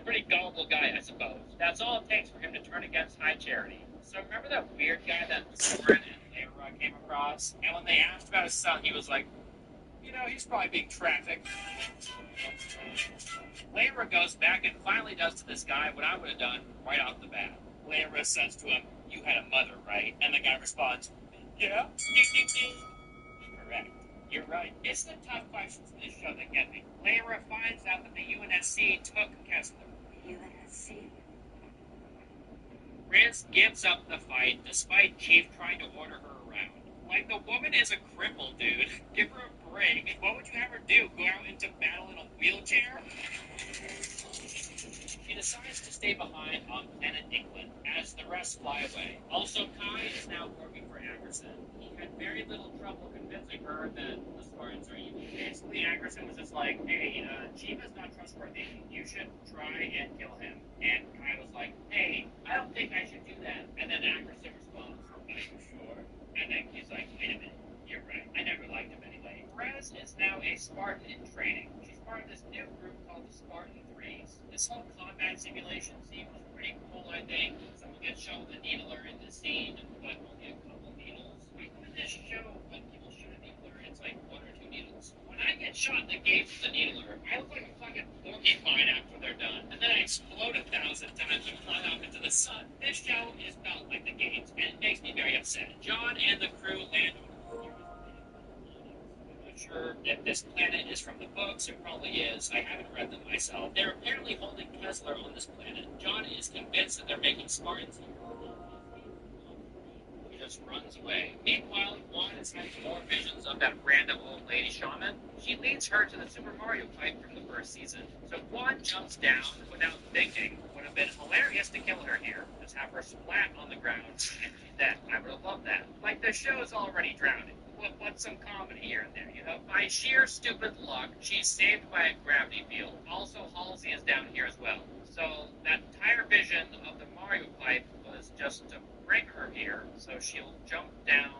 a pretty gullible guy, I suppose. That's all it takes for him to turn against high charity. So remember that weird guy that Soren and Layra came across? And when they asked about his son, he was like, you know, he's probably being trafficked. Layra goes back and finally does to this guy what I would have done right off the bat. Layra says to him, you had a mother, right? And the guy responds, yeah. Correct. You're right. It's the tough questions in this show that get me. Layra finds out that the UNSC took Kessler. The UNSC? Riz gives up the fight despite Chief trying to order her around. Like, the woman is a cripple, dude. Give her a break. What would you have her do? Go out into battle in a wheelchair? She decides to stay behind on planet England as the rest fly away. Also, Kai is now working for Ackerson. He had very little trouble convincing her that the Spartans are evil. Basically, Ackerson was just like, hey, Chief is not trustworthy. You should try and kill him. And Kai was like, hey, I don't think I should do that. And then Ackerson responds, are you sure? And then he's like, wait a minute. You're right. I never liked him anyway. Perez is now a Spartan in training. She's part of this new group called the SZN3. This whole combat simulation scene was pretty cool, I think. Someone gets shot with a needler in this scene, but only a couple needles. In this show, when people shoot a needler, it's like 1 or 2 needles. When I get shot in the game with a needler, I look like a fucking porcupine after they're done. And then I explode 1,000 times and fly off into the sun. This show is not like the games, and it makes me very upset. John and the crew land on sure if this planet is from the books. It probably is. I haven't read them myself. They're apparently holding Kessler on this planet. John is convinced that they're making Spartans here. He just runs away. Meanwhile, Juan is having more visions of that random old lady shaman. She leads her to the Super Mario fight from the first season. So Juan jumps down without thinking. Would have been hilarious to kill her here. Just have her splat on the ground and she's dead. I would have loved that. Like, the show is already drowning. What's some comedy here and there, you know? By sheer stupid luck, she's saved by a gravity field. Also, Halsey is down here as well. So that entire vision of the Mario pipe was just to bring her here, so she'll jump down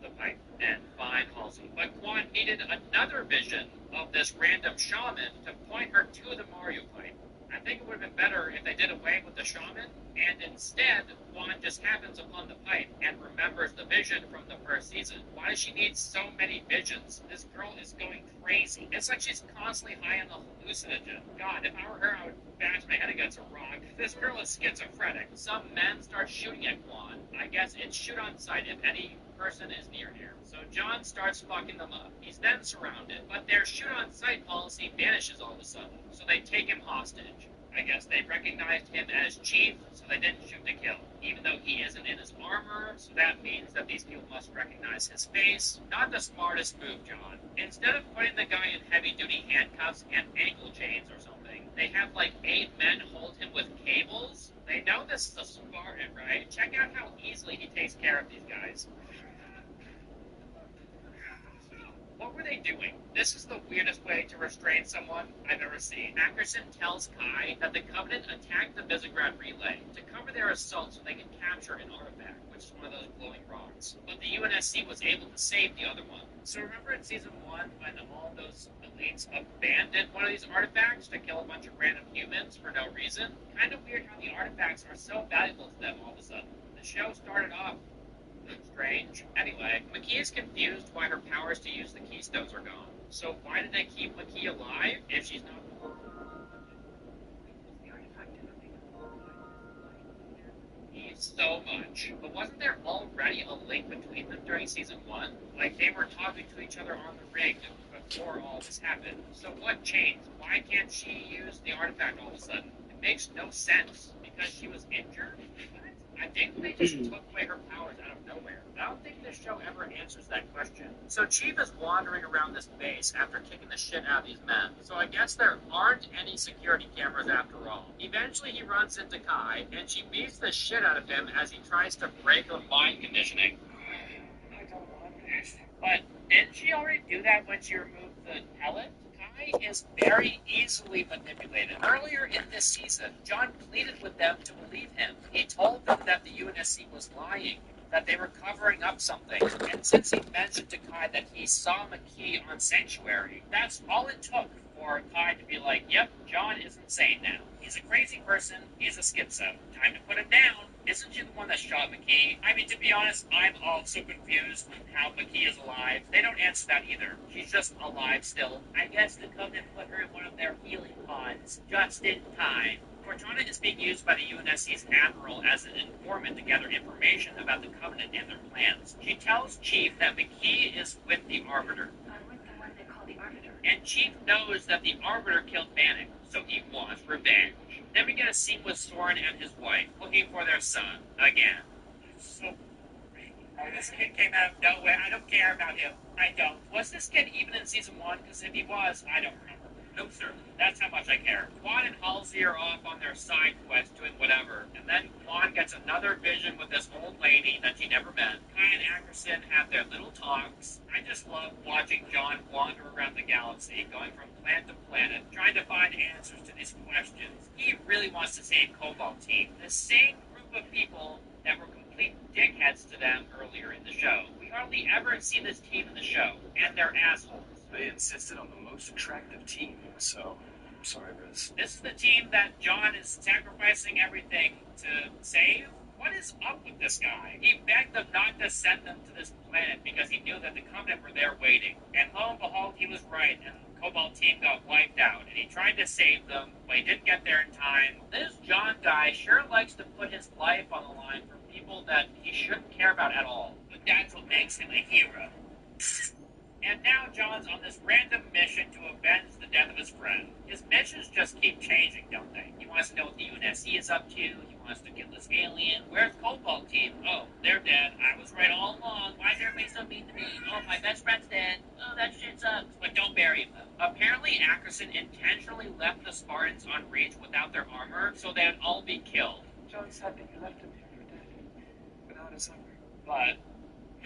the pipe and find Halsey. But Quan needed another vision of this random shaman to point her to the Mario pipe. I think it would have been better if they did away with the shaman, and instead, Juan just happens upon the pipe and remembers the vision from the first season. Why does she need so many visions? This girl is going crazy. It's like she's constantly high on the hallucinogen. God, if I were her, I would bash my head against a rock. This girl is schizophrenic. Some men start shooting at Juan. I guess it's shoot on sight if any person is near here. So John starts fucking them up. He's then surrounded, but their shoot on sight policy vanishes all of a sudden, so they take him hostage. I guess they recognized him as Chief, so they didn't shoot to kill, even though he isn't in his armor, so that means that these people must recognize his face. Not the smartest move, John. Instead of putting the guy in heavy-duty handcuffs and ankle chains or something, they have like 8 men hold him with cables. They know this is a Spartan, right? Check out how easily he takes care of these guys. What were they doing? This is the weirdest way to restrain someone I've ever seen. Ackerson tells Kai that the Covenant attacked the Visegrad relay to cover their assault so they can capture an artifact, which is one of those glowing rocks. But the UNSC was able to save the other one. So remember in Season 1 when all those elites abandoned one of these artifacts to kill a bunch of random humans for no reason? Kind of weird how the artifacts are so valuable to them all of a sudden. The show started off strange. Anyway, McKee is confused why her powers to use the keystones are gone. So why did they keep McKee alive if she's not... So much. But wasn't there already a link between them during Season 1? Like, they were talking to each other on the rig before all this happened. So what changed? Why can't she use the artifact all of a sudden? It makes no sense. Because she was injured? I think they just took away her powers out of nowhere. I don't think this show ever answers that question. So Chief is wandering around this base after kicking the shit out of these men. So I guess there aren't any security cameras after all. Eventually he runs into Kai, and she beats the shit out of him as he tries to break her mind conditioning. I don't want this. But didn't she already do that when she removed the pellet? Kai is very easily manipulated. Earlier in this season, John pleaded with them to believe him. He told them that the UNSC was lying, that they were covering up something. And since he mentioned to Kai that he saw McKee on Sanctuary, that's all it took for for Kai to be like, yep, John is insane now. He's a crazy person. He's a schizo. Time to put him down. Isn't she the one that shot McKee? I mean, to be honest, I'm also confused on how McKee is alive. They don't answer that either. She's just alive still. I guess the Covenant put her in one of their healing pods, just in time. Cortana is being used by the UNSC's admiral as an informant to gather information about the Covenant and their plans. She tells Chief that McKee is with the Arbiter. With the one they call the Arbiter. And Chief knows that the Arbiter killed Bannock, so he wants revenge. Then we get a scene with Soren and his wife, looking for their son, again. So this kid came out of nowhere. I don't care about him. I don't. Was this kid even in season 1? Because if he was, I don't remember. No, sir. That's how much I care. Quan and Halsey are off on their side quest doing whatever, and then Quan gets another vision with this old lady that she never met. Kai and Ackerson have their little talks. I just love watching John wander around the galaxy, going from planet to planet, trying to find answers to these questions. He really wants to save Cobalt Team, the same group of people that were complete dickheads to them earlier in the show. We hardly ever see this team in the show, and they're assholes. They insisted on the most attractive team, so I'm sorry, Riz. This is the team that John is sacrificing everything to save? What is up with this guy? He begged them not to send them to this planet because he knew that the Covenant were there waiting. And lo and behold, he was right, and the Cobalt team got wiped out, and he tried to save them, but he didn't get there in time. This John guy sure likes to put his life on the line for people that he shouldn't care about at all. But that's what makes him a hero. And now John's on this random mission to avenge the death of his friend. His missions just keep changing, don't they? He wants to know what the UNSC is up to. He wants to kill this alien. Where's Cobalt Team? Oh, they're dead. I was right all along. Why is everybody so mean to me? Oh, my best friend's dead. Oh, that shit sucks. But don't bury him, though. Apparently, Ackerson intentionally left the Spartans on Reach without their armor, so they'd all be killed. John's happy you left him here for dead, without his armor. But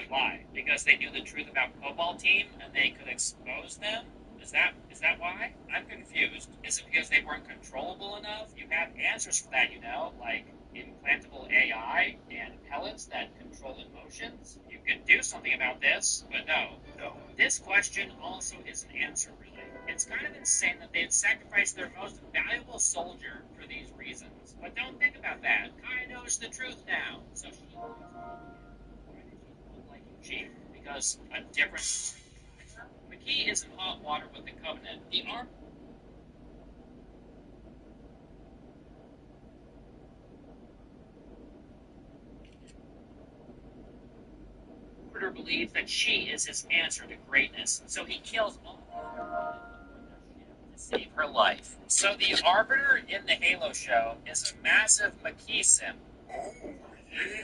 why? Because they knew the truth about Cobalt Team and they could expose them? Is that why? I'm confused. Is it because they weren't controllable enough? You have answers for that, you know, like implantable AI and pellets that control emotions. You could do something about this, but no. This question also isn't answered, really. It's kind of insane that they'd sacrifice their most valuable soldier for these reasons. But don't think about that. Kai knows the truth now, so she Chief, because a different McKee is in hot water with the Covenant. The Arbiter believes that she is his answer to greatness, so he kills all to save her life. So the Arbiter in the Halo show is a massive McKee sim. Oh, yeah.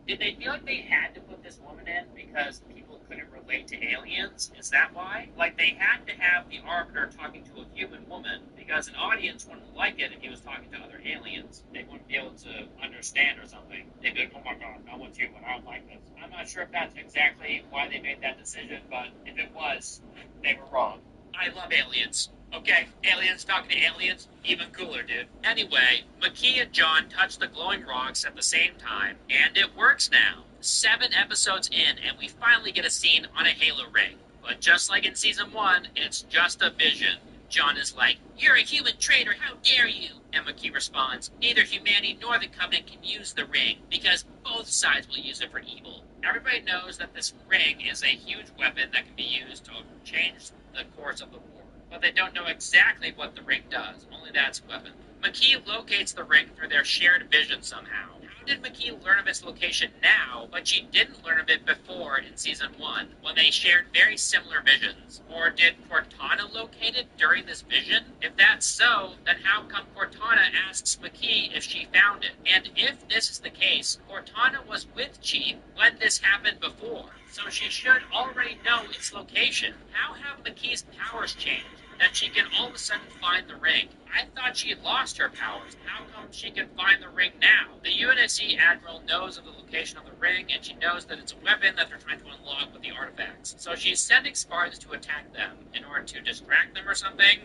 Did they feel like they had to put this woman in because people couldn't relate to aliens? Is that why? Like, they had to have the Arbiter talking to a human woman because an audience wouldn't like it if he was talking to other aliens. They wouldn't be able to understand or something. They'd be like, oh my god, no one's human, I don't like this. I'm not sure if that's exactly why they made that decision, but if it was, they were wrong. I love aliens. Okay, aliens talking to aliens, even cooler, dude. Anyway, McKee and John touch the glowing rocks at the same time, and it works now. 7 episodes in, and we finally get a scene on a Halo ring. But just like in Season 1, it's just a vision. John is like, "You're a human traitor, how dare you?" And McKee responds, "Neither humanity nor the Covenant can use the ring, because both sides will use it for evil." Everybody knows that this ring is a huge weapon that can be used to change the course of the war. But they don't know exactly what the ring does, only that it's a weapon. McKee locates the ring through their shared vision somehow. How did McKee learn of its location now, but she didn't learn of it before in Season 1, when they shared very similar visions? Or did Cortana locate it during this vision? If that's so, then how come Cortana asks McKee if she found it? And if this is the case, Cortana was with Chief when this happened before, so she should already know its location. How have McKee's powers changed that she can all of a sudden find the ring? I thought she had lost her powers. How come she can find the ring now? The UNSC Admiral knows of the location of the ring, and she knows that it's a weapon that they're trying to unlock with the artifacts. So she's sending Spartans to attack them in order to distract them or something.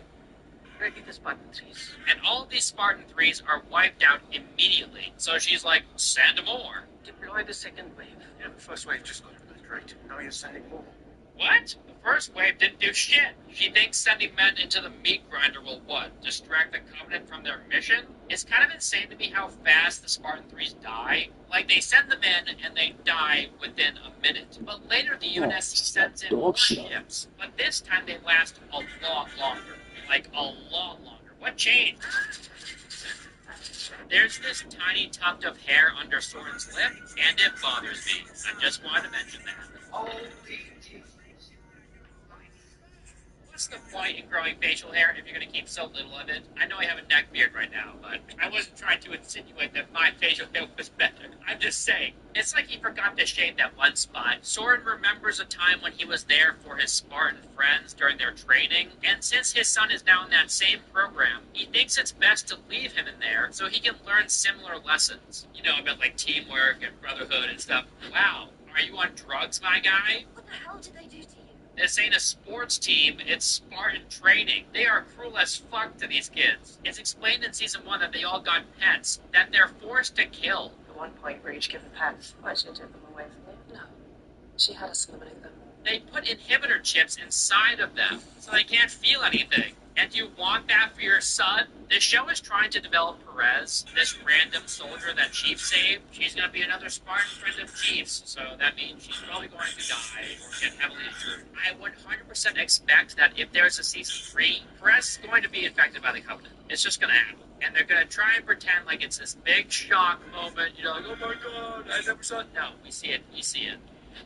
Ready the Spartan 3s. And all of these Spartan 3s are wiped out immediately. So she's like, send more. Deploy the second wave. Yeah, the first wave just got it right. Now you're sending more. What? The First wave didn't do shit. She thinks sending men into the meat grinder will what? Distract the Covenant from their mission? It's kind of insane to me how fast the Spartan 3s die. Like, they send them in and they die within a minute. But later the UNSC sends in more ships. But this time they last a lot longer. Like, a lot longer. What changed? There's this tiny tuft of hair under Soren's lip, and it bothers me. I just wanted to mention that. Holy Jesus. What's the point in growing facial hair if you're going to keep so little of it? I know I have a neck beard right now, but I wasn't trying to insinuate that my facial hair was better. I'm just saying. It's like he forgot to shave that one spot. Soren remembers a time when he was there for his Spartan friends during their training, and since his son is now in that same program, he thinks it's best to leave him in there so he can learn similar lessons. You know, about like teamwork and brotherhood and stuff. Wow, are you on drugs, my guy? What the hell did they do to you? This ain't a sports team, it's Spartan training. They are cruel as fuck to these kids. It's explained in season 1 that they all got pets, that they're forced to kill. At one point, were each given pets. Why'd she take them away from you? No. She had us eliminate them. They put inhibitor chips inside of them, so they can't feel anything. And you want that for your son? The show is trying to develop Perez, this random soldier that Chief saved. She's going to be another Spartan friend of Chief's, so that means she's probably going to die or get heavily injured. I would 100% expect that if there's a season 3, Perez is going to be infected by the Covenant. It's just going to happen. And they're going to try and pretend like it's this big shock moment, you know, like, oh my god, I never saw it. No, we see it.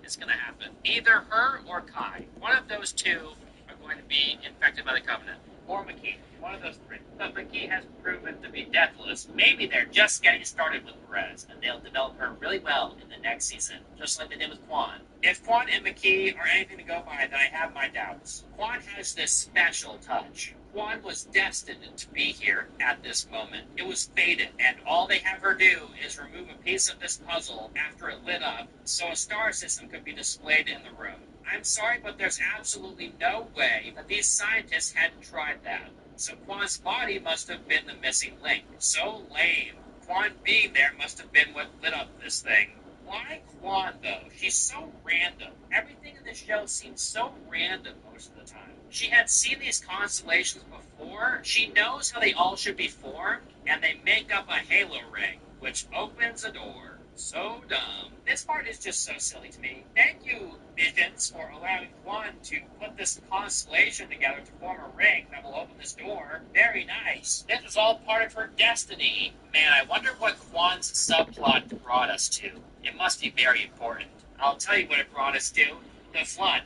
It's going to happen. Either her or Kai. One of those two are going to be infected by the Covenant. Or McKee. One of those three. But McKee has proven to be deathless. Maybe they're just getting started with Perez, and they'll develop her really well in the next season, just like they did with Quan. If Quan and McKee are anything to go by, then I have my doubts. Quan has this special touch. Quan was destined to be here at this moment. It was fated, and all they have her do is remove a piece of this puzzle after it lit up, so a star system could be displayed in the room. I'm sorry, but there's absolutely no way that these scientists hadn't tried that. So Quan's body must have been the missing link. So lame. Quan being there must have been what lit up this thing. Why Quan, though? She's so random. Everything in this show seems so random most of the time. She had seen these constellations before. She knows how they all should be formed, and they make up a halo ring, which opens a door. So dumb. This part is just so silly to me. Thank you, Visions, for allowing Quan to put this constellation together to form a ring that will open this door. Very nice. This was all part of her destiny. Man, I wonder what Quan's subplot brought us to. It must be very important. I'll tell you what it brought us to. The Flood.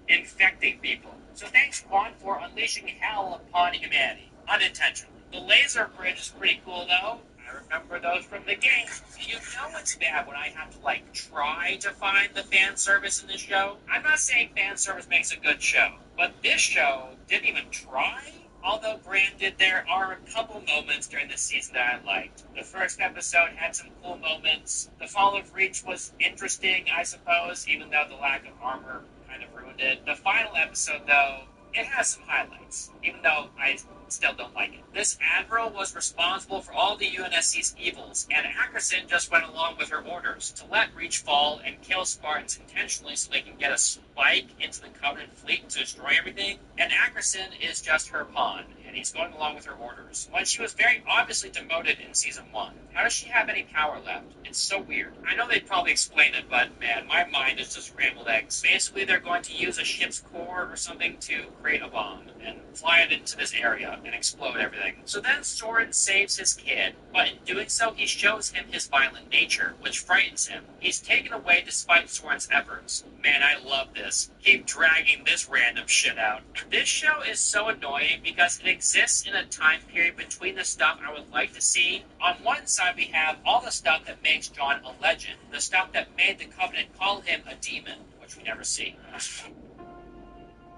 Infecting people. So thanks, Quan, for unleashing hell upon humanity. Unintentionally. The laser bridge is pretty cool, though. I remember those from the game. You know it's bad when I have to, try to find the fan service in this show. I'm not saying fan service makes a good show, but this show didn't even try. Although granted, there are a couple moments during this season that I liked. The first episode had some cool moments. The Fall of Reach was interesting, I suppose, even though the lack of armor kind of ruined it. The final episode, though, it has some highlights, even though I still don't like it. This admiral was responsible for all the UNSC's evils, and Ackerson just went along with her orders to let Reach fall and kill Spartans intentionally so they can get a spike into the Covenant fleet to destroy everything. And Ackerson is just her pawn, and he's going along with her orders, when she was very obviously demoted in Season 1. How does she have any power left? It's so weird. I know they'd probably explain it, but man, my mind is just scrambled eggs. Basically, they're going to use a ship's core or something to create a bomb and fly it into this area and explode everything. So then Soren saves his kid, but in doing so, he shows him his violent nature, which frightens him. He's taken away despite Soren's efforts. Man, I love this. Keep dragging this random shit out. This show is so annoying because it exists in a time period between the stuff I would like to see. On one side, we have all the stuff that makes John a legend, the stuff that made the Covenant call him a demon, which we never see.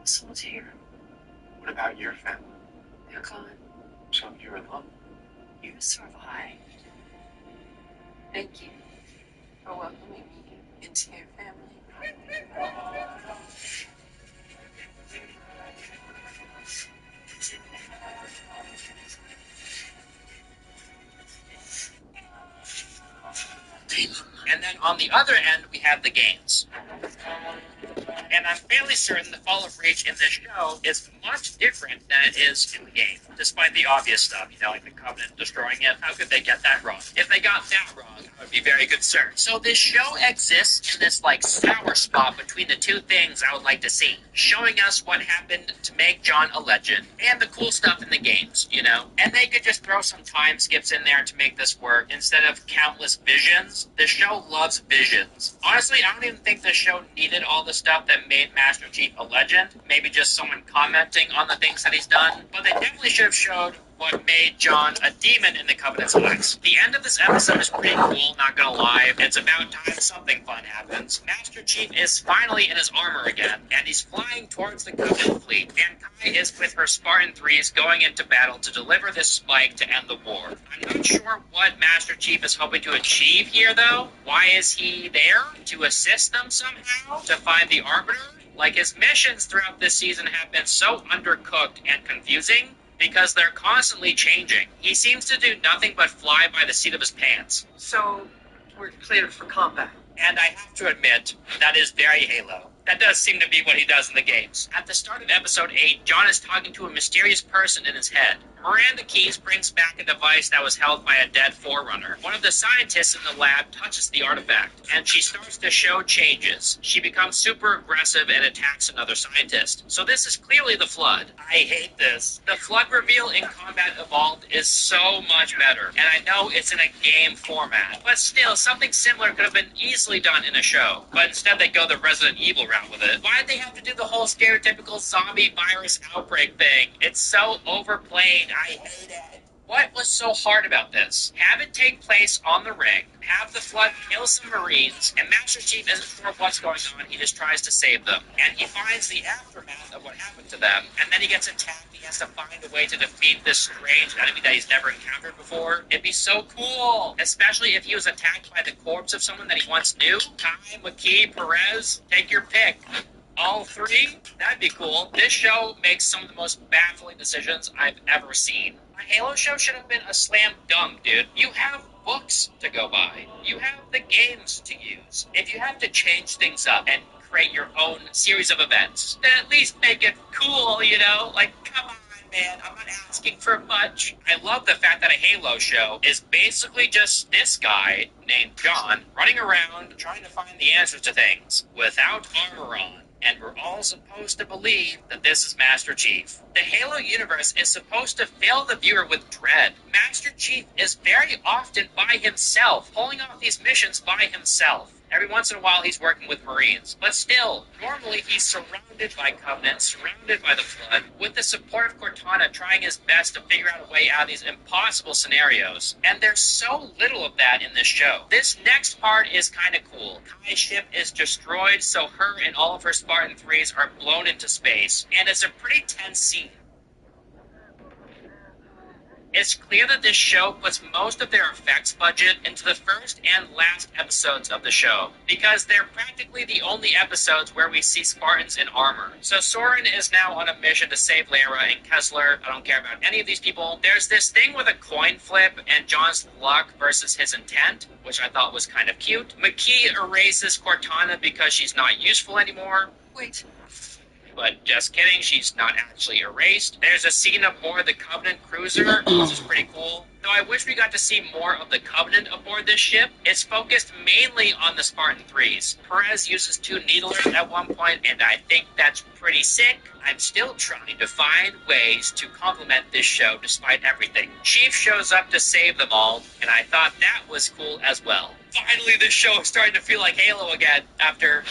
Someone's here. What about your family? They're gone. So you're alone. You survived. Thank you for welcoming me into your family. And then on the other end, we have the games. And I'm fairly certain the fall of Reach in this show is much different than it is in the game, despite the obvious stuff, like the Covenant destroying it. How could they get that wrong? If they got that wrong, I would be very concerned. So this show exists in this, sour spot between the two things I would like to see. Showing us what happened to make John a legend, and the cool stuff in the games, And they could just throw some time skips in there to make this work, instead of countless visions. The show loves visions. Honestly, I don't even think the show needed all the stuff that made Master Chief a legend. Maybe just someone commenting on the things that he's done. But they definitely should have showed what made John a demon in the Covenant's eyes. The end of this episode is pretty cool, not gonna lie. It's about time something fun happens. Master Chief is finally in his armor again, and he's flying towards the Covenant fleet, and Kai is with her Spartan 3s going into battle to deliver this spike to end the war. I'm not sure what Master Chief is hoping to achieve here, though. Why is he there? To assist them somehow? To find the Arbiter? His missions throughout this season have been so undercooked and confusing, because they're constantly changing. He seems to do nothing but fly by the seat of his pants. So, we're cleared for combat. And I have to admit, that is very Halo. That does seem to be what he does in the games. At the start of episode 8, John is talking to a mysterious person in his head. Miranda Keyes brings back a device that was held by a dead Forerunner. One of the scientists in the lab touches the artifact, and she starts to show changes. She becomes super aggressive and attacks another scientist. So this is clearly the Flood. I hate this. The Flood reveal in Combat Evolved is so much better, and I know it's in a game format, but still, something similar could have been easily done in a show. But instead they go the Resident Evil route with it. Why'd they have to do the whole stereotypical zombie virus outbreak thing? It's so overplayed. I hate it. What was so hard about this? Have it take place on the ring, have the Flood kill some Marines, and Master Chief isn't sure what's going on, he just tries to save them. And he finds the aftermath of what happened to them, and then he gets attacked, he has to find a way to defeat this strange enemy that he's never encountered before. It'd be so cool, especially if he was attacked by the corpse of someone that he once knew. Kai, McKee, Perez, take your pick. All three? That'd be cool. This show makes some of the most baffling decisions I've ever seen. A Halo show should have been a slam dunk, dude. You have books to go by. You have the games to use. If you have to change things up and create your own series of events, then at least make it cool, come on. Man, I'm not asking for much. I love the fact that a Halo show is basically just this guy named John running around trying to find the answers to things without armor on. And we're all supposed to believe that this is Master Chief. The Halo universe is supposed to fill the viewer with dread. Master Chief is very often by himself, pulling off these missions by himself. Every once in a while he's working with Marines. But still, normally he's surrounded by Covenant, surrounded by the Flood, with the support of Cortana trying his best to figure out a way out of these impossible scenarios. And there's so little of that in this show. This next part is kind of cool. Kai's ship is destroyed, so her and all of her Spartan 3s are blown into space. And it's a pretty tense scene. It's clear that this show puts most of their effects budget into the first and last episodes of the show, because they're practically the only episodes where we see Spartans in armor. So Soren is now on a mission to save Lara and Kessler. I don't care about any of these people. There's this thing with a coin flip and John's luck versus his intent, which I thought was kind of cute. McKee erases Cortana because she's not useful anymore. Wait. But just kidding, she's not actually erased. There's a scene aboard the Covenant cruiser, which is pretty cool. Though I wish we got to see more of the Covenant aboard this ship. It's focused mainly on the Spartan 3s. Perez uses 2 needlers at one point, and I think that's pretty sick. I'm still trying to find ways to complement this show despite everything. Chief shows up to save them all, and I thought that was cool as well. Finally, this show is starting to feel like Halo again after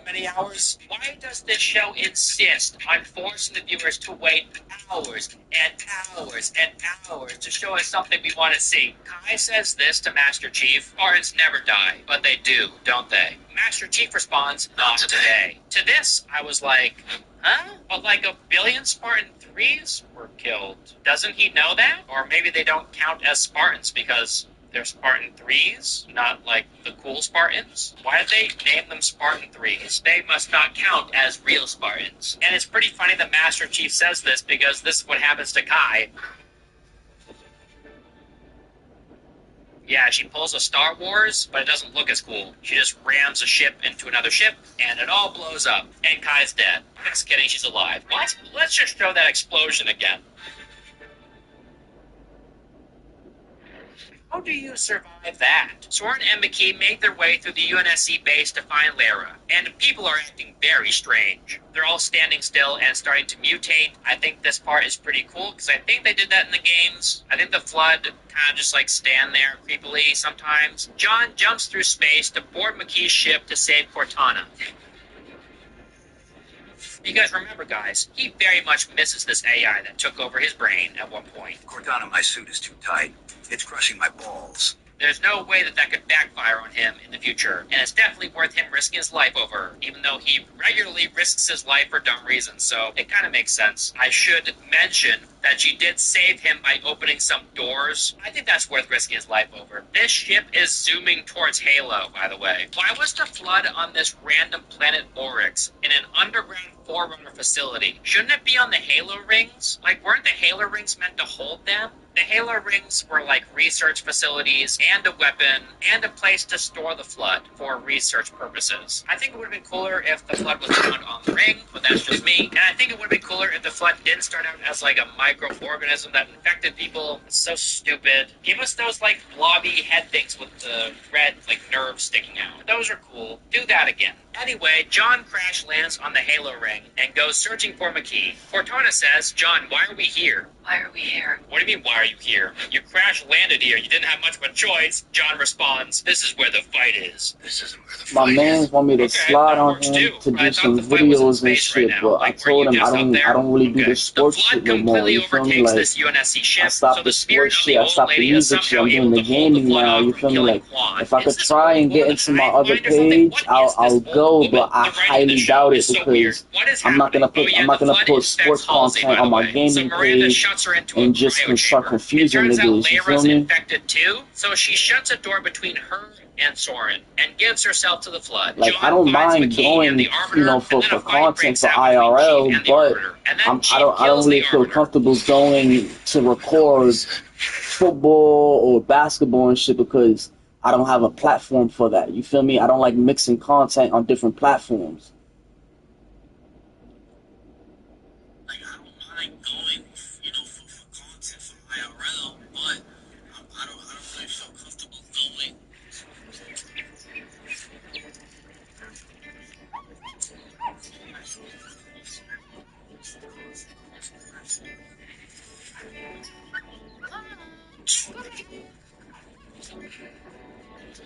many hours? Why does this show insist on forcing the viewers to wait hours and hours and hours to show us something we want to see? Kai says this to Master Chief: Spartans never die, but they do, don't they? Master Chief responds, not today. To this, I was like, huh? But like 1 billion Spartan 3s were killed. Doesn't he know that? Or maybe they don't count as Spartans because they're Spartan 3s, not like the cool Spartans. Why did they name them Spartan 3s? They must not count as real Spartans. And it's pretty funny that Master Chief says this, because this is what happens to Kai. Yeah, she pulls a Star Wars, but it doesn't look as cool. She just rams a ship into another ship, and it all blows up. And Kai's dead. Just kidding, she's alive. What? Let's just show that explosion again. How do you survive that? Soren and McKee make their way through the UNSC base to find Lara, and people are acting very strange. They're all standing still and starting to mutate. I think this part is pretty cool, because I think they did that in the games. I think the Flood kind of just like stand there creepily sometimes. John jumps through space to board McKee's ship to save Cortana. You guys remember, guys, he very much misses this AI that took over his brain at one point. Cortana, my suit is too tight. It's crushing my balls. There's no way that could backfire on him in the future, and it's definitely worth him risking his life over, even though he regularly risks his life for dumb reasons, so it kind of makes sense. I should mention that she did save him by opening some doors. I think that's worth risking his life over. This ship is zooming towards Halo, by the way. Why was the Flood on this random planet Oryx in an underground Forerunner facility? Shouldn't it be on the Halo rings? Like, weren't the Halo rings meant to hold them? The Halo rings were like research facilities and a weapon and a place to store the Flood for research purposes. I think it would have been cooler if the Flood was found on the ring, but that's just me. And I think it would have been cooler if the Flood didn't start out as like a microorganism that infected people. It's so stupid. Give us those like blobby head things with the red like nerves sticking out. Those are cool. Do that again. Anyway, John crash lands on the Halo ring and goes searching for McKee. Cortana says, "John, why are we here?" Why are we here? What do you mean, why are you here? You crash landed here. You didn't have much of a choice. John responds, "This is where the fight is." This isn't where the My fight man is. want me to Okay, slide that on works him too. to But do I thought some the fight was in videos and space right shit, now. but I Like, were told you him just I up there? don't really do Okay. the sports The shit Flood no more. completely You feel me? overtakes Like, this UNSC I ship, so stopped the the spirit sports of shit. the I old stopped the lady is music shit. somehow I'm doing able the to hold the gaming Flood now. off You from feel me? killing Like, Quan. if I Is could this try old and get woman into a my hive other mind or something? page, What is I'll this go, old woman? but I The writing of the highly show doubt it is so weird. because What is I'm not happening? gonna put Oh, yeah, I'm not the gonna Flood put infects sports Halsey, content by on the my way. So gaming Miranda page shuts her into a and just cryo can start chamber. It confusing turns out niggas. You feel Lyra's me? infected too, so she shuts a door between her and Soren and gives herself to the Flood. Like, John I don't finds mind McKee and going, the Arbiter, for and then a fight content breaks for out between Chief IRL, and the but Arbiter. And then Chief I don't kills really the feel Arbiter. comfortable going to record football or basketball and shit because I don't have a platform for that. You feel me? I don't like mixing content on different platforms. Like, I don't mind going, for content for IRL, but I don't really feel comfortable going.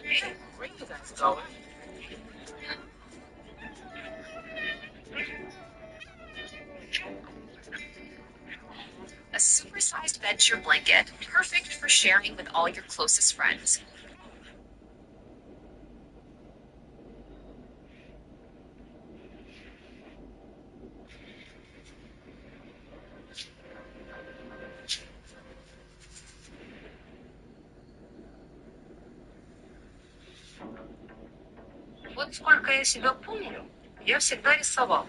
Hey, where you guys going? A supersized bedsure blanket, perfect for sharing with all your closest friends. Вот сколько я себя помню, я всегда рисовал.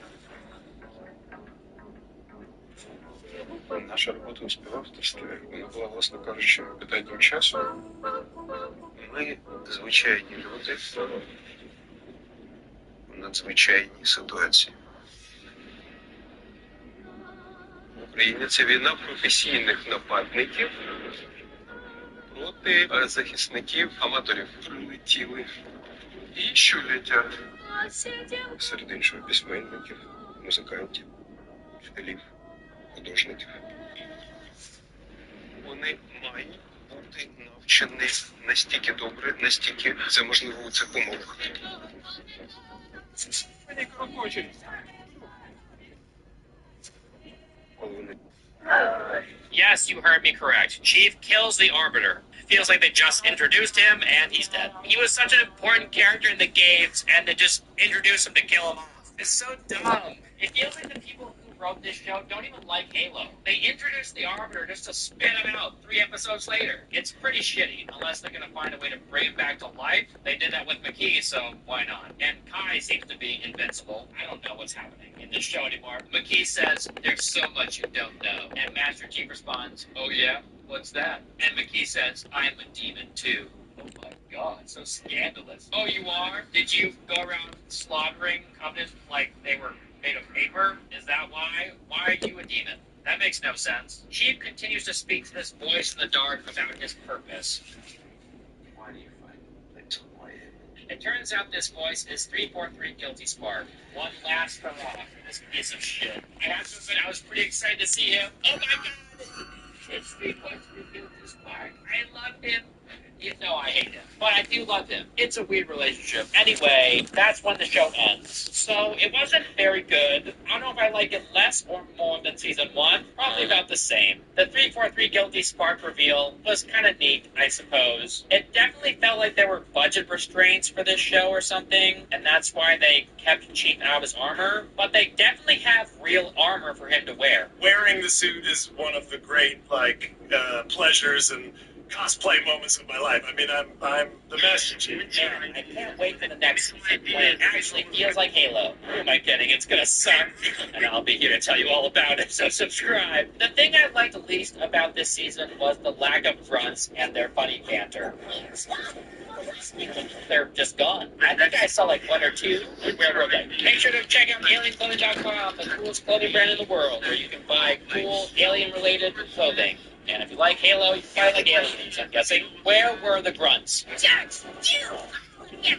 Наша робота у співавторстві, вона була, власне кажучи, питанням часу. Ми звичайні люди в надзвичайній ситуації. В Україні це війна професійних нападників проти захисників аматорів. Прилетіли і що летять? Серед іншого письменників, музикантів, вчителів, художників. Вони мають бути навчені настільки добре, настільки це можливо у цих умовах. Коли вони Yes, you heard me correct. Chief kills the Arbiter. Feels like they just introduced him, and he's dead. He was such an important character in the games, and they just introduced him to kill him off. It's so dumb. It feels like the people who wrote this show don't even like Halo. They introduced the Arbiter just to spit him out 3 episodes later. It's pretty shitty, unless they're gonna find a way to bring him back to life. They did that with McKee, so why not? And Kai seems to be invincible. I don't know what's happening in this show anymore. McKee says, "There's so much you don't know." And Master Chief responds, "Oh yeah? What's that? And McKee says, I'm a demon too. Oh my god, so scandalous. Oh, you are? Did you go around slaughtering covenants like they were made of paper? Is that why? Why are you a demon? That makes no sense. Sheep continues to speak to this voice in the dark about his purpose. Why do you find things on my image? It turns out this voice is 343 Guilty Spark. One last hurrah for this piece of shit. I have to admit, I was pretty excited to see him. Oh my god! It's 343 Guilty Spark. I love him. You know I hate him, but I do love him. It's a weird relationship. Anyway, that's when the show ends. So it wasn't very good. I don't know if I like it less or more than season 1. Probably about the same. The 343 Guilty Spark reveal was kind of neat, I suppose. It definitely felt like there were budget restraints for this show or something, and that's why they kept Chief out of his armor. But they definitely have real armor for him to wear. Wearing the suit is one of the great, pleasures and cosplay moments of my life. I mean, I'm the Master Chief. Man, I can't wait for the next season when it actually feels like Halo. Who am I kidding? It's gonna suck. And I'll be here to tell you all about it, so subscribe. The thing I liked least about this season was the lack of grunts and their funny banter. They're just gone. I think I saw like one or two. Where were they? Make sure to check out AlienClothing.com, the coolest clothing brand in the world, where you can buy cool alien-related clothing. And if you like Halo, you probably like aliens, I'm guessing. Where were the grunts? Jax, you! Yeah.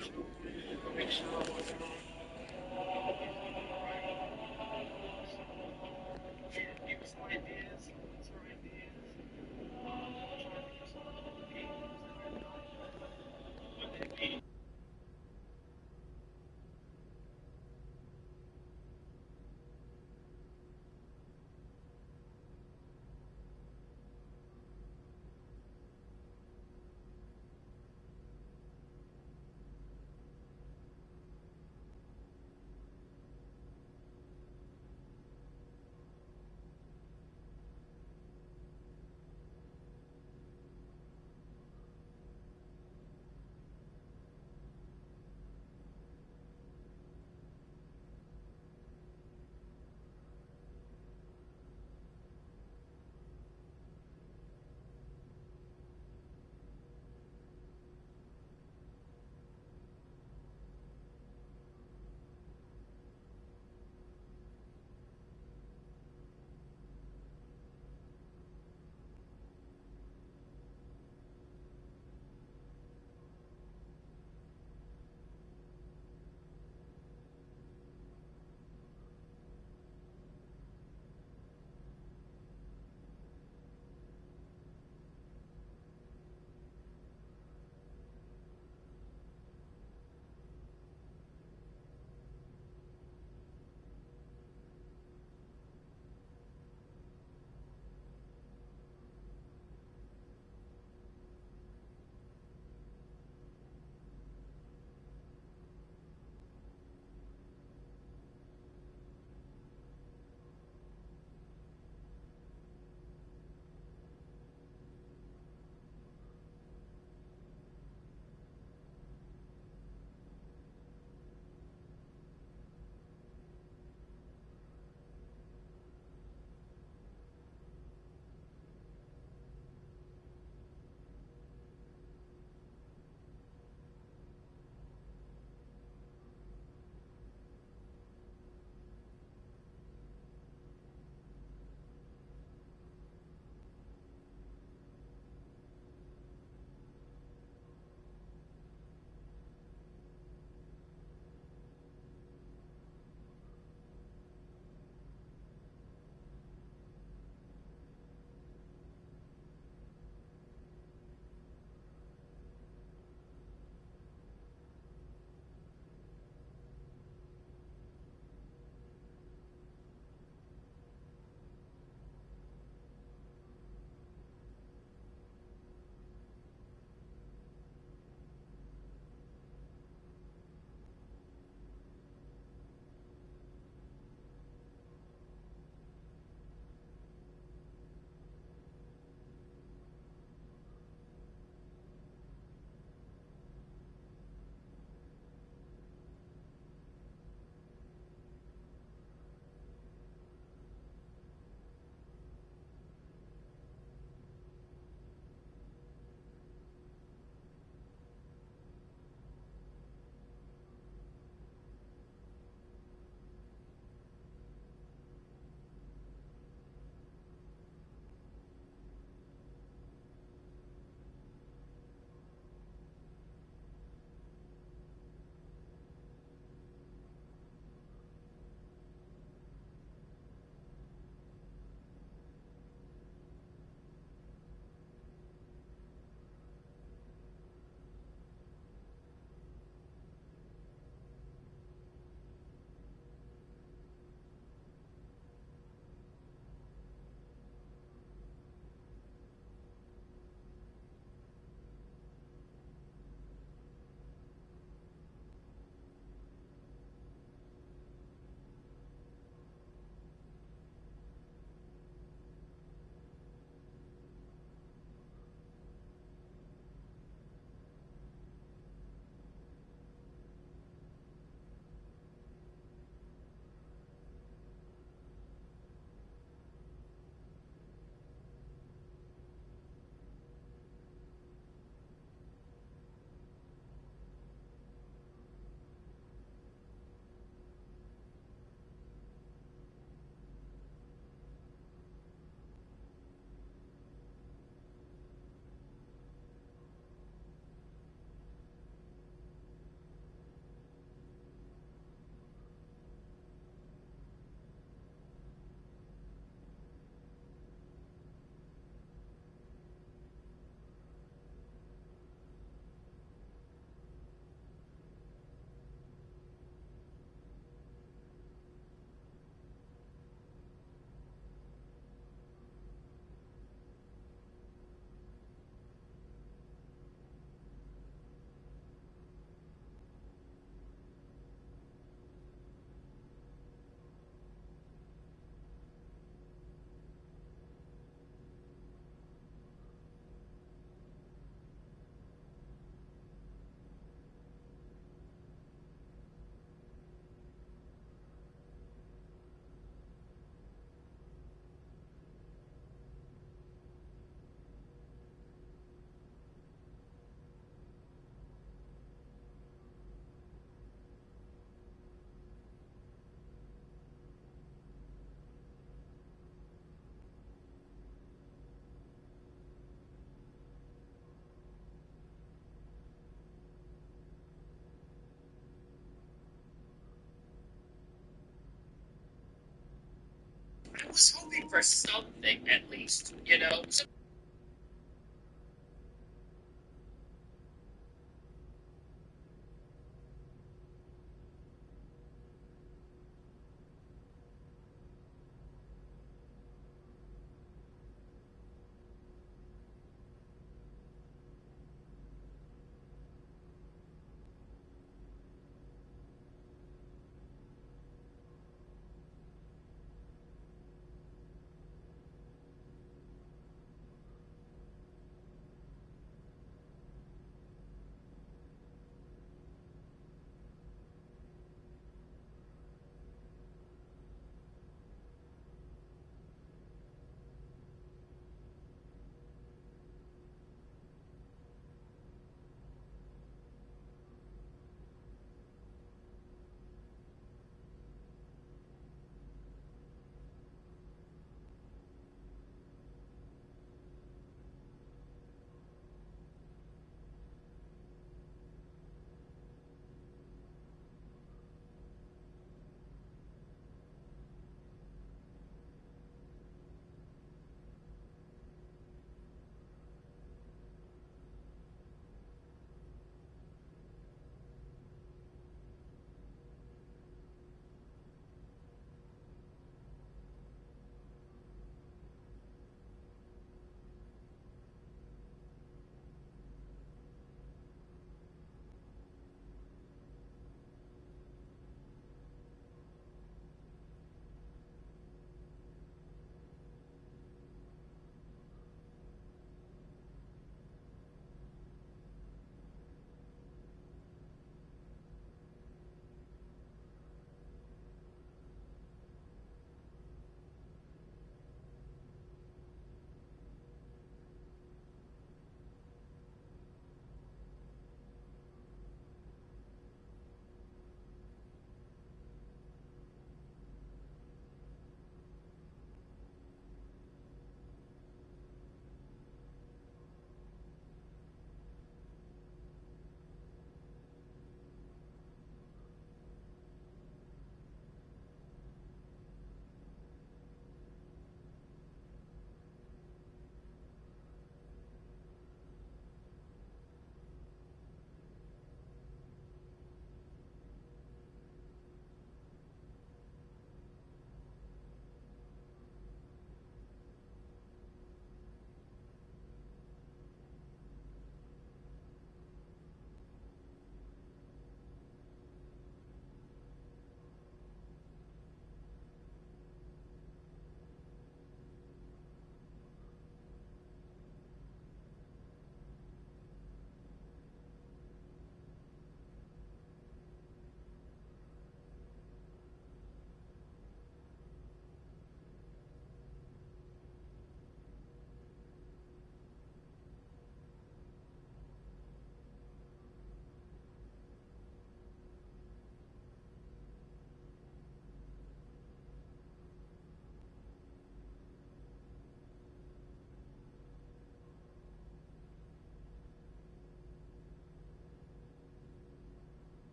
I was hoping for something at least, you know.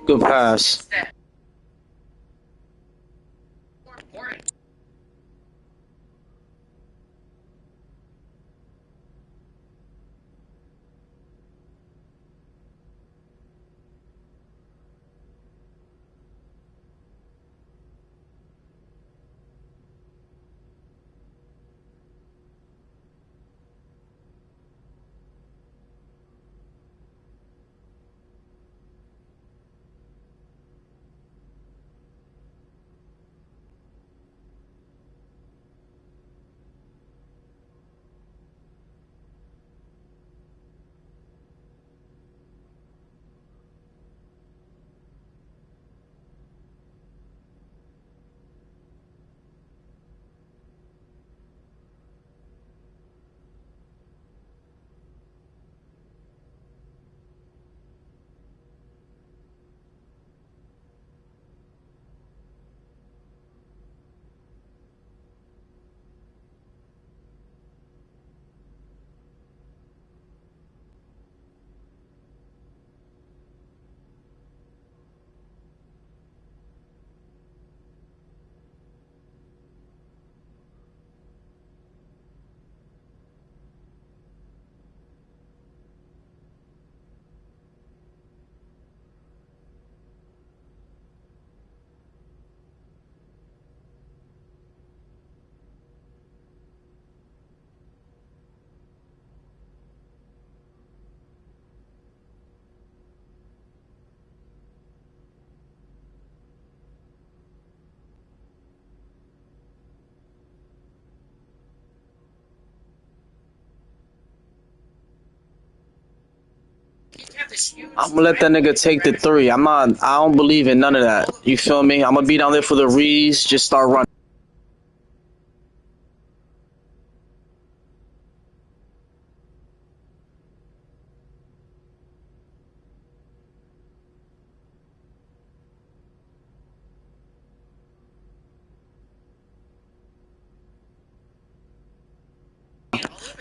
Good pass. Instead. More important. I'm gonna let that nigga take the three. I don't believe in none of that. You feel me? I'm gonna be down there for the reads. Just start running.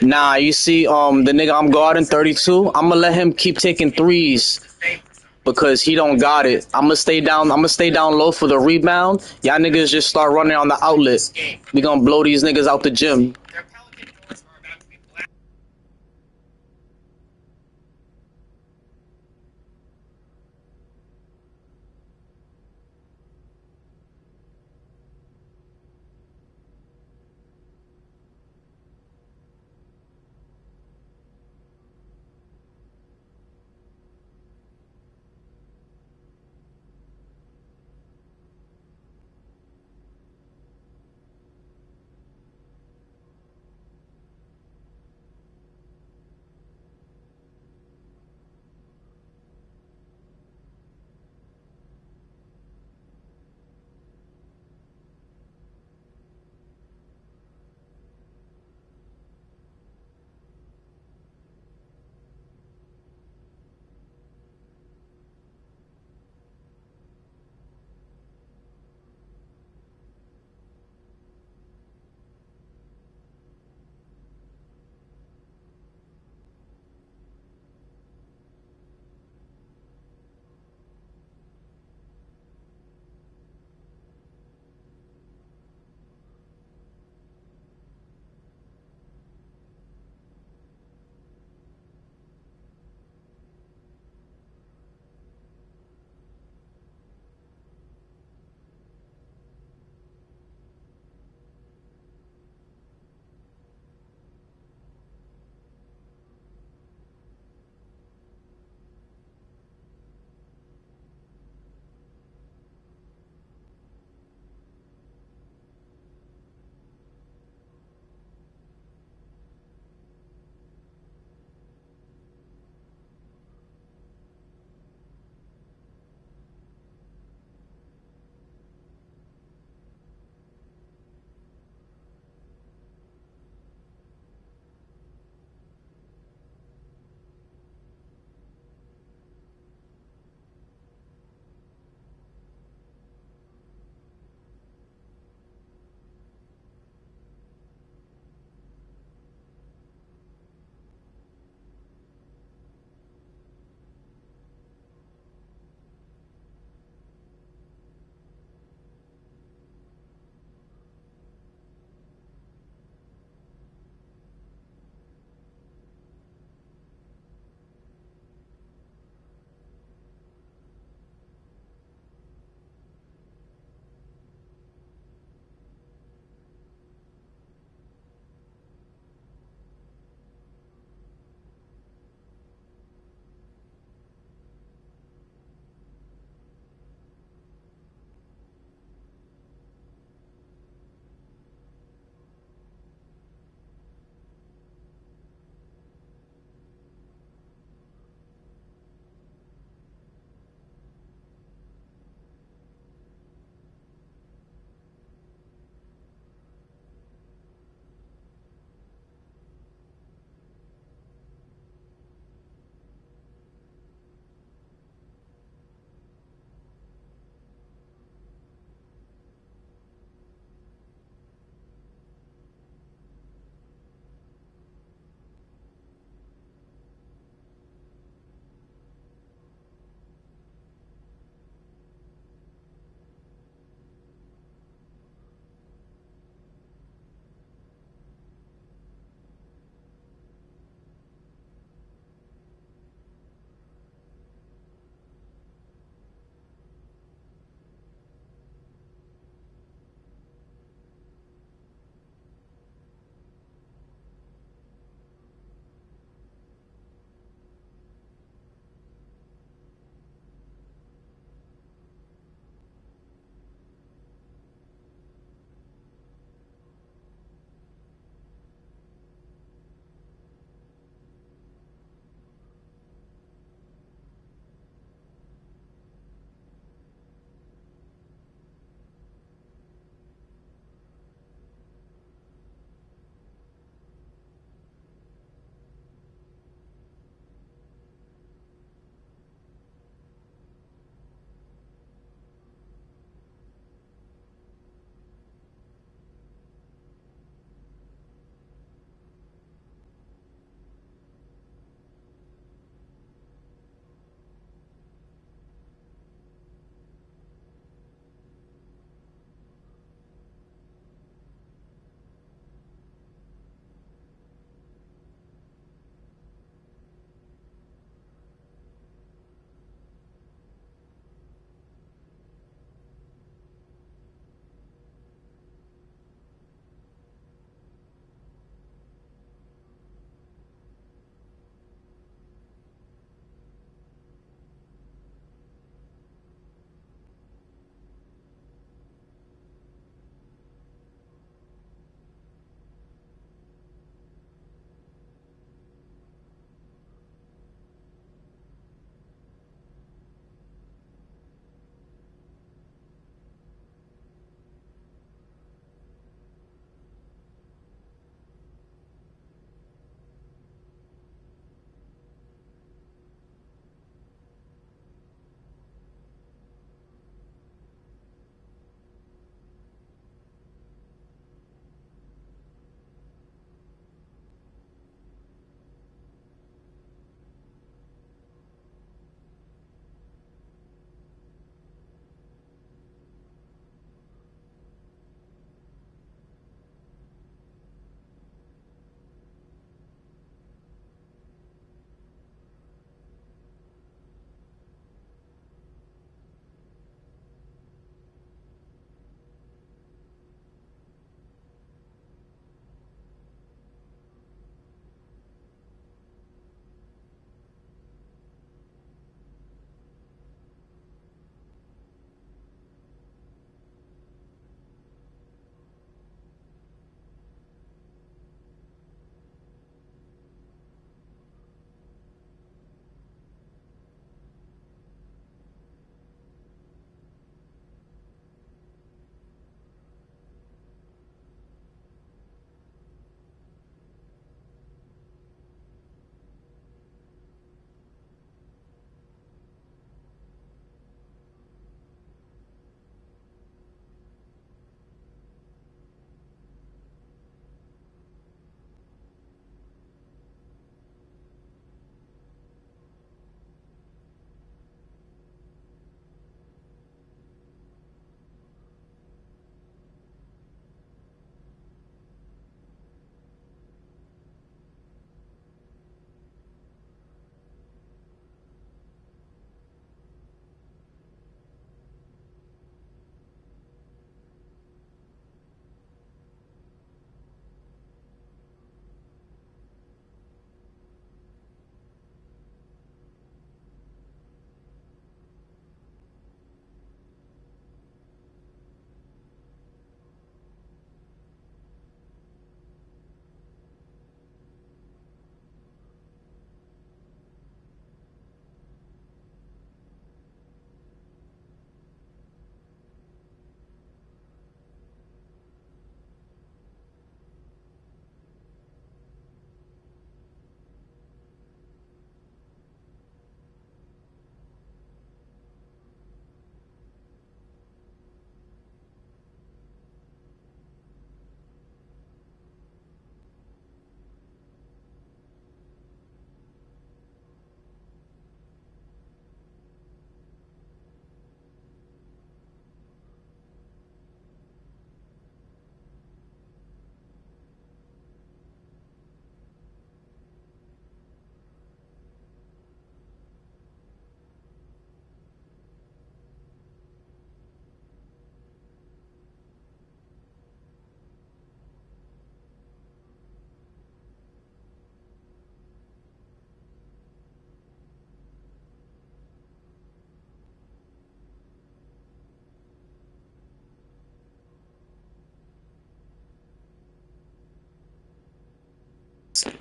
Nah, you see, the nigga I'm guarding, 32. I'm gonna let him keep taking threes because he don't got it. I'm gonna stay down. I'm gonna stay down low for the rebound. Y'all niggas just start running on the outlet. We gonna blow these niggas out the gym. Their Pelican doors are about to be blasted.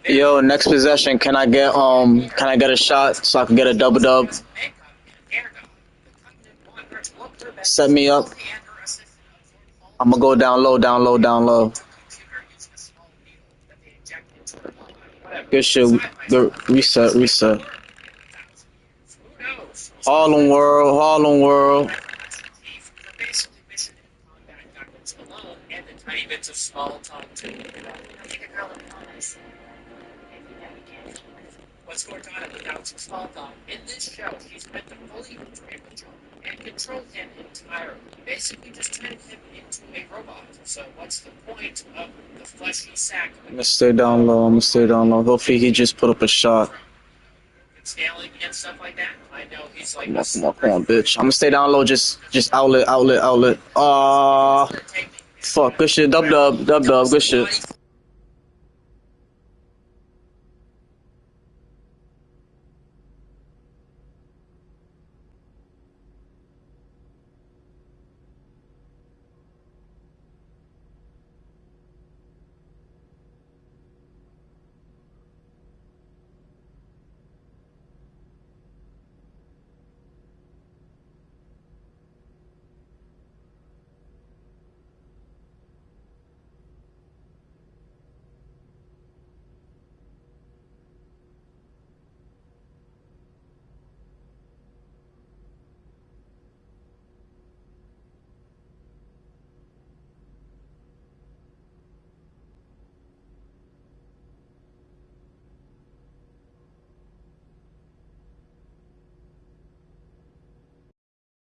Yo, next possession, can I get a shot so I can get a double? Set me up. I'm gonna go down low. Good shit. The reset. Harlem World. What's going on without some small talk? In this show, she's meant to fully integrate with Joe and control him entirely. Basically, just turn him into a robot. So, what's the point of the fleshy sack? I'm gonna stay down low. Hopefully, he just put up a shot. Scaling and stuff like that. I know he's like. Come on, bitch. I'm gonna stay down low. Just outlet. Fuck. Good shit. Dub. Good shit.